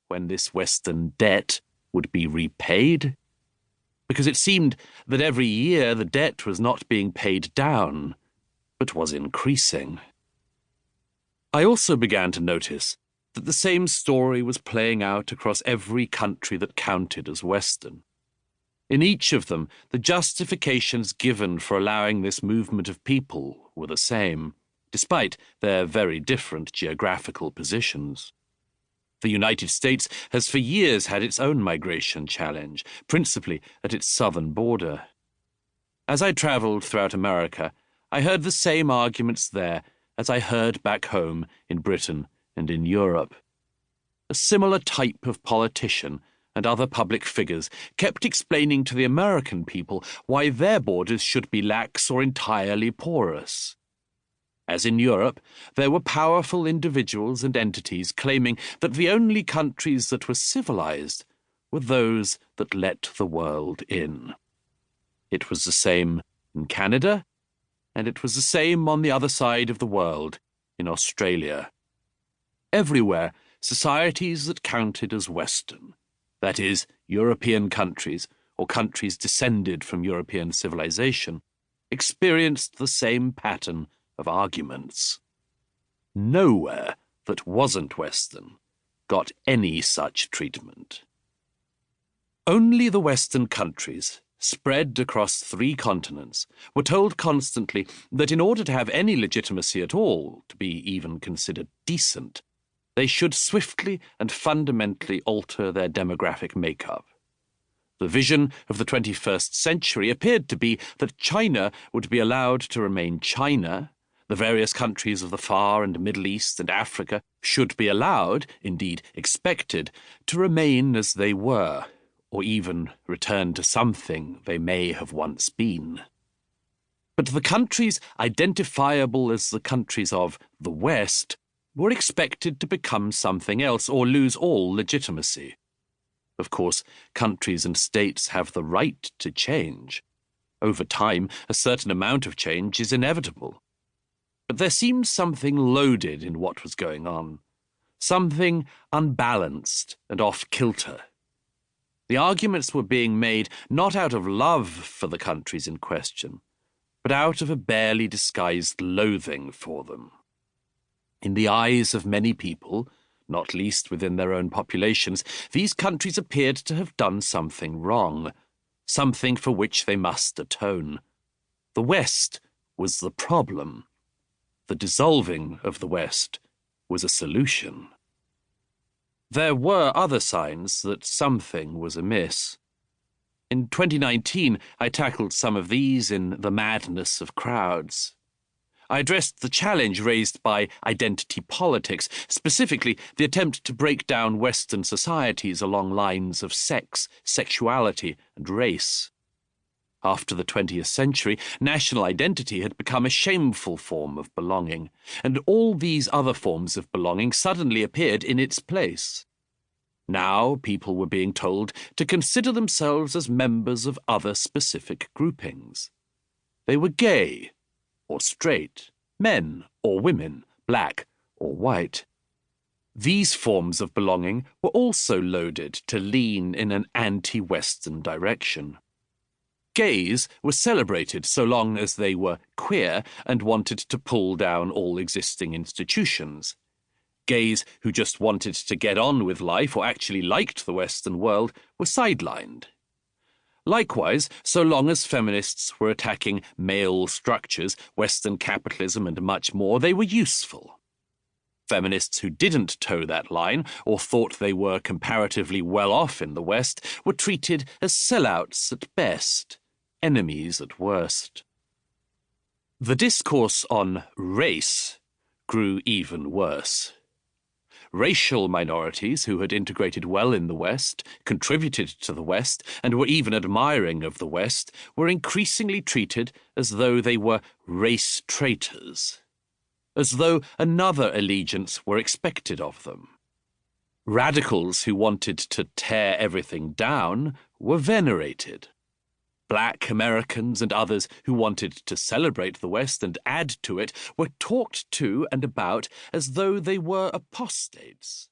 when this Western debt would be repaid, because it seemed that every year the debt was not being paid down, but was increasing. I also began to notice that the same story was playing out across every country that counted as Western. In each of them, the justifications given for allowing this movement of people were the same, despite their very different geographical positions. The United States has for years had its own migration challenge, principally at its southern border. As I traveled throughout America, I heard the same arguments there as I heard back home in Britain and in Europe. A similar type of politician and other public figures kept explaining to the American people why their borders should be lax or entirely porous. As in Europe, there were powerful individuals and entities claiming that the only countries that were civilized were those that let the world in. It was the same in Canada, and it was the same on the other side of the world, in Australia. Everywhere, societies that counted as Western, that is, European countries or countries descended from European civilization, experienced the same pattern of arguments. Nowhere that wasn't Western got any such treatment. Only the Western countries, spread across 3 continents, were told constantly that in order to have any legitimacy at all, to be even considered decent, they should swiftly and fundamentally alter their demographic makeup. The vision of the 21st century appeared to be that China would be allowed to remain China, the various countries of the Far and Middle East and Africa should be allowed, indeed expected, to remain as they were, or even return to something they may have once been. But the countries identifiable as the countries of the West were expected to become something else or lose all legitimacy. Of course, countries and states have the right to change. Over time, a certain amount of change is inevitable. But there seemed something loaded in what was going on, something unbalanced and off-kilter. The arguments were being made not out of love for the countries in question, but out of a barely disguised loathing for them. In the eyes of many people, not least within their own populations, these countries appeared to have done something wrong, something for which they must atone. The West was the problem. The dissolving of the West was a solution. There were other signs that something was amiss. In 2019, I tackled some of these in The Madness of Crowds. I addressed the challenge raised by identity politics, specifically the attempt to break down Western societies along lines of sex, sexuality, and race. After the 20th century, national identity had become a shameful form of belonging, and all these other forms of belonging suddenly appeared in its place. Now people were being told to consider themselves as members of other specific groupings. They were gay or straight, men or women, black or white. These forms of belonging were also loaded to lean in an anti-Western direction. Gays were celebrated so long as they were queer and wanted to pull down all existing institutions. Gays who just wanted to get on with life or actually liked the Western world were sidelined. Likewise, so long as feminists were attacking male structures, Western capitalism and much more, they were useful. Feminists who didn't toe that line or thought they were comparatively well off in the West were treated as sellouts at best, enemies at worst. The discourse on race grew even worse. Racial minorities who had integrated well in the West, contributed to the West, and were even admiring of the West, were increasingly treated as though they were race traitors, as though another allegiance were expected of them. Radicals who wanted to tear everything down were venerated. Black Americans and others who wanted to celebrate the West and add to it were talked to and about as though they were apostates.